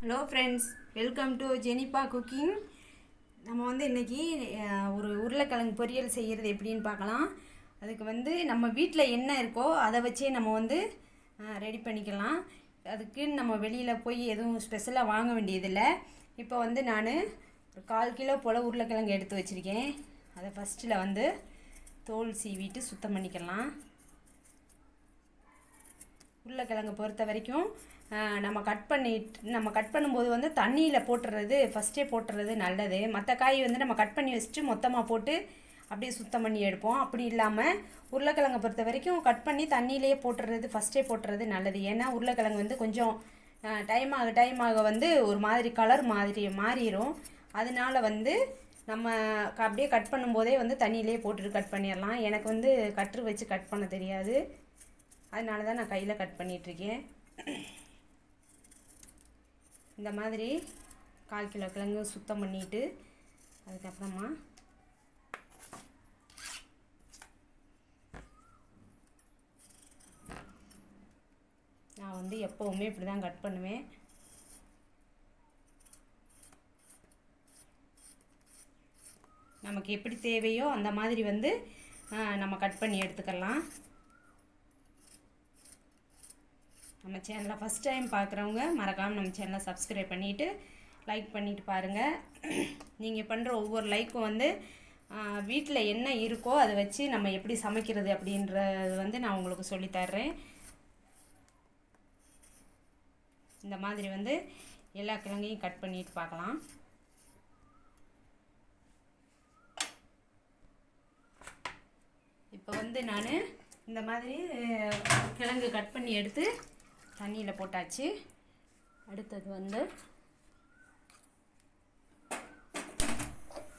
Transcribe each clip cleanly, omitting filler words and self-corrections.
Hello friends, welcome to Jenifa cooking. நம்ம இன்றைக்கி ஒரு உருளைக்கிழங்கு பொரியல் செய்கிறது எப்படின்னு பார்க்கலாம். அதுக்கு நம்ம வீட்டில் என்ன இருக்கோ அதை வச்சே நம்ம ரெடி பண்ணிக்கலாம். அதுக்கு நம்ம வெளியில் போய் எதுவும் ஸ்பெஷலாக வாங்க வேண்டியதில்லை. இப்போ நான் ஒரு 1/4 கிலோ போல் உருளைக்கிழங்கு எடுத்து வச்சுருக்கேன். அதை ஃபஸ்ட்டில் தோல் சீவிட்டு சுத்தம் பண்ணிக்கலாம். உருளைக்கிழங்கு பொறுத்த வரைக்கும் நம்ம கட் பண்ணும்போது தண்ணியில் போட்டுறது ஃபஸ்ட்டே போட்டுறது நல்லது. மற்ற காய் நம்ம கட் பண்ணி வச்சுட்டு மொத்தமாக போட்டு அப்படியே சுத்தம் பண்ணி எடுப்போம். அப்படி இல்லாமல் உருளைக்கிழங்கை பொறுத்த வரைக்கும் கட் பண்ணி தண்ணியிலேயே போட்டுறது ஃபஸ்ட்டே போட்டுறது நல்லது. ஏன்னா உருளைக்கிழங்கு கொஞ்சம் டைம் ஆக ஒரு மாதிரி கலர் மாறிடும். அதனால நம்ம அப்படியே கட் பண்ணும்போதே தண்ணியிலே போட்டுட்டு கட் பண்ணிடலாம். எனக்கு கட்ரு வச்சு கட் பண்ண தெரியாது. அதனால தான் நான் கையில் கட் பண்ணிகிட்ருக்கேன். இந்த மாதிரி 1/4 கிலோ கிழங்கு சுத்தம் பண்ணிவிட்டு அதுக்கப்புறமா நான் எப்போவுமே இப்படி தான் கட் பண்ணுவேன். நமக்கு எப்படி தேவையோ அந்த மாதிரி நம்ம கட் பண்ணி எடுத்துக்கலாம். நம்ம சேனலை ஃபஸ்ட் டைம் பார்க்குறவங்க மறக்காமல் நம்ம சேனலை சப்ஸ்கிரைப் பண்ணிவிட்டு லைக் பண்ணிவிட்டு பாருங்கள். நீங்கள் பண்ணுற ஒவ்வொரு லைக்கும் வீட்டில் என்ன இருக்கோ அதை வச்சு நம்ம எப்படி சமைக்கிறது அப்படின்றது நான் உங்களுக்கு சொல்லித்தர்றேன். இந்த மாதிரி எல்லா கிழங்கையும் கட் பண்ணிட்டு பார்க்கலாம். இப்போ நான் இந்த மாதிரி கிழங்கு கட் பண்ணி எடுத்து தண்ணியில் போட்டாச்சு. அடுத்தது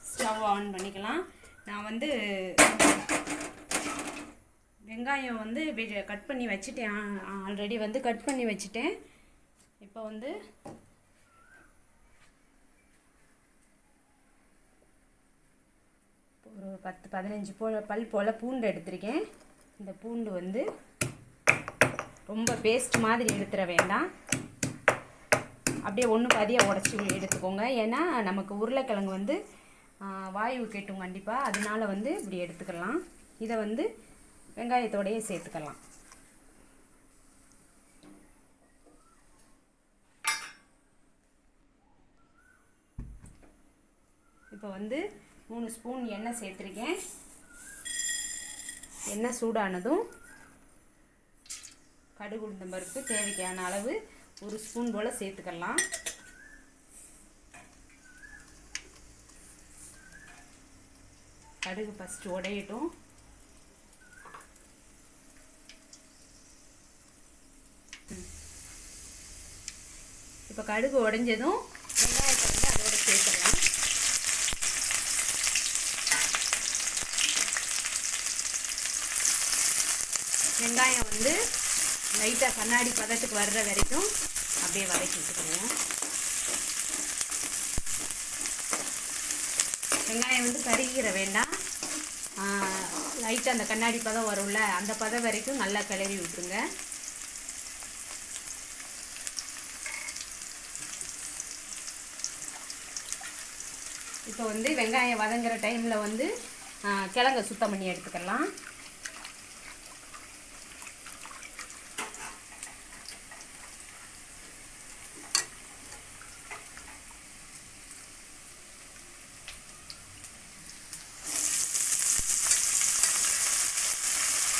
ஸ்டவ் ஆன் பண்ணிக்கலாம். நான் வெங்காயம் கட் பண்ணி வச்சுட்டேன். ஆல்ரெடி கட் பண்ணி வச்சுட்டேன். இப்போ ஒரு 10-15 பல் போல் பூண்டு எடுத்திருக்கேன். இந்த பூண்டு ரொம்ப பேஸ்ட் மாதிரி எடுத்துட வேண்டாம். அப்படியே ஒன்று பாதியாக உடச்சி எடுத்துக்கோங்க. ஏன்னா நமக்கு உருளைக்கிழங்கு வாயு கெட்டும் கண்டிப்பாக. அதனால இப்படி எடுத்துக்கலாம். இதை வெங்காயத்தோடையே சேர்த்துக்கலாம். இப்போ 3 ஸ்பூன் எண்ணெய் சேர்த்துருக்கேன். எண்ணெய் சூடானதும் கடுகு உளுந்தம் பருப்பு தேவைக்கான அளவு 1 ஸ்பூன் போல் சேர்த்துக்கலாம். கடுகு ஃபஸ்ட்டு உடையட்டும். இப்போ கடுகு உடைஞ்சதும் வெங்காயத்தை அதோட சேர்த்துக்கலாம். வெங்காயம் லைட்டாக கண்ணாடி பதத்துக்கு வர்ற வரைக்கும் அப்படியே வதக்கி விட்டுக்குவோம். வெங்காயம் கருகிற வேண்டாம். லைட்டாக அந்த கண்ணாடி பதம் வரும்ல, அந்த பதம் வரைக்கும் நல்லா கிளறி விட்டுருங்க. இப்போ வெங்காயம் வதங்குற டைமில் கிழங்க சுத்தம் பண்ணி எடுத்துக்கலாம்.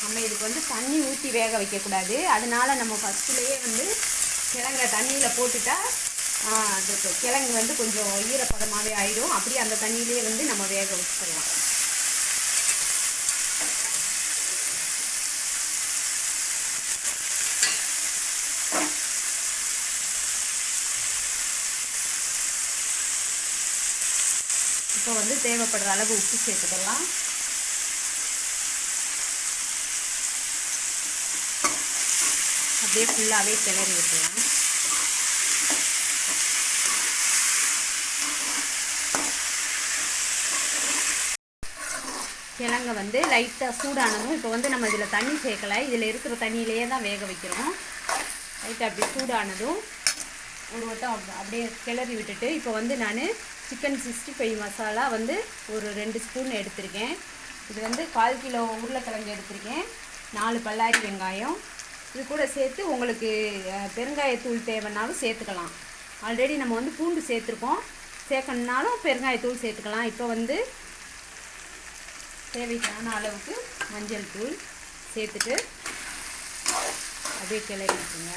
நம்ம இதுக்கு தண்ணி ஊற்றி வேக வைக்கக்கூடாது. அதனால நம்ம ஃபஸ்ட்டுலேயே கிழங்க தண்ணியில் போட்டுட்டா அதுக்கு கிழங்கு கொஞ்சம் ஈரப்பதமாகவே ஆயிடும். அப்படியே அந்த தண்ணியிலே நம்ம வேக வச்சுக்கலாம். இப்போ தேவைப்படுற அளவு உப்பு சேர்த்துக்கலாம். அப்படியே ஃபுல்லாகவே கிளறி விட்டுலாம். கிழங்க லைட்டாக சூடானதும் இப்போ நம்ம இதில் தண்ணி சேர்க்கலை. இதில் இருக்கிற தண்ணியிலேயே தான் வேக வைக்கிறோம். லைட்டாக அப்படி சூடானதும் ஒரு வட்டம் அப்படியே கிளறி விட்டுட்டு இப்போ வந்து நான் சிக்கன் 65 மசாலா வந்து ஒரு 2 ஸ்பூன் எடுத்திருக்கேன். இது வந்து 1/4 கிலோ உருளைக்கிழங்கு எடுத்திருக்கேன், 4 பல்லாரி வெங்காயம். இது கூட சேர்த்து உங்களுக்கு பெருங்காயத்தூள் தேவைன்னாலும் சேர்த்துக்கலாம். ஆல்ரெடி நம்ம வந்து பூண்டு சேர்த்துருக்கோம், சேர்க்கணுன்னாலும் பெருங்காயத்தூள் சேர்த்துக்கலாம். இப்போ வந்து தேவைக்கான அளவுக்கு மஞ்சள் தூள் சேர்த்துட்டு அப்படியே கிளறி விட்டுருங்க.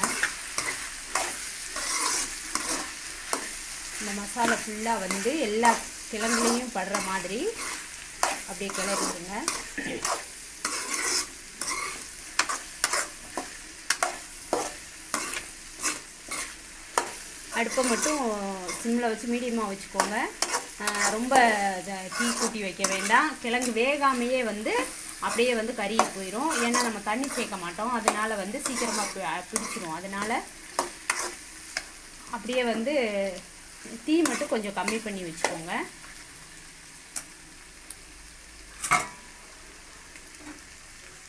இந்த மசாலா ஃபுல்லாக வந்து எல்லா கிழங்குலையும் படுற மாதிரி அப்படியே கிளறி விடுங்க. அடுப்பை மட்டும் சிம்மில் வச்சு மீடியமாக வச்சுக்கோங்க. ரொம்ப தீ கூட்டி வைக்க வேண்டாம். கிழங்கு வேகாமையே வந்து அப்படியே வந்து கருகி போயிடும். ஏன்னா நம்ம தண்ணி சேர்க்க மாட்டோம், அதனால் வந்து சீக்கிரமாக பிடிச்சிரும். அதனால் அப்படியே வந்து தீ மட்டும் கொஞ்சம் கம்மி பண்ணி வச்சுக்கோங்க.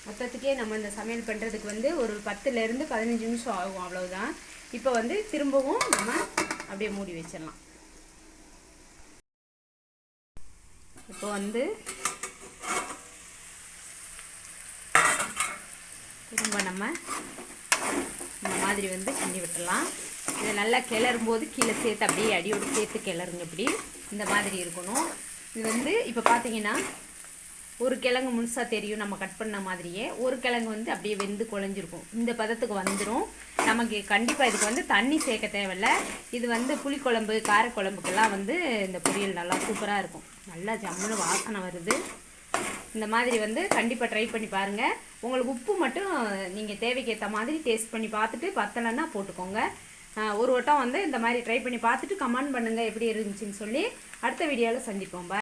மொத்தத்துக்கே நம்ம இந்த சமையல் பண்ணுறதுக்கு வந்து ஒரு 10லேருந்து 15 நிமிஷம் ஆகும், அவ்வளவுதான். இப்போ வந்து திரும்பவும் நம்ம அப்படியே மூடி வச்சிடலாம். இப்போ வந்து திரும்ப நம்ம இந்த மாதிரி வந்து கிண்டி விட்டுடலாம். இதை நல்லா கிளறும் போது கீழே சேர்த்து அப்படியே அடியோடு சேர்த்து கிளறுங்க. இப்படி இந்த மாதிரி இருக்கணும். இது வந்து இப்போ பார்த்தீங்கன்னா ஒரு கிழங்கு முழுசாக தெரியும் நம்ம கட் பண்ண மாதிரியே, ஒரு கிழங்கு வந்து அப்படியே வெந்து குழஞ்சிருக்கும். இந்த பதத்துக்கு வந்துடும். நமக்கு கண்டிப்பாக இதுக்கு வந்து தண்ணி சேர்க்க தேவையில்லை. இது வந்து புளிக்குழம்பு காரக்குழம்புக்கெல்லாம் வந்து இந்த பொரியல் நல்லா சூப்பராக இருக்கும். நல்லா ஜம்முன்னு வாசனை வருது. இந்த மாதிரி வந்து கண்டிப்பாக ட்ரை பண்ணி பாருங்கள். உங்களுக்கு உப்பு மட்டும் நீங்கள் தேவைக்கு ஏற்ற மாதிரி டேஸ்ட் பண்ணி பார்த்துட்டு பத்தலைன்னா போட்டுக்கோங்க. ஒரு வட்டம் வந்து இந்த மாதிரி ட்ரை பண்ணி பார்த்துட்டு கமெண்ட் பண்ணுங்கள் எப்படி இருந்துச்சுன்னு சொல்லி. அடுத்த வீடியோவில் சந்திப்போம். பாய்.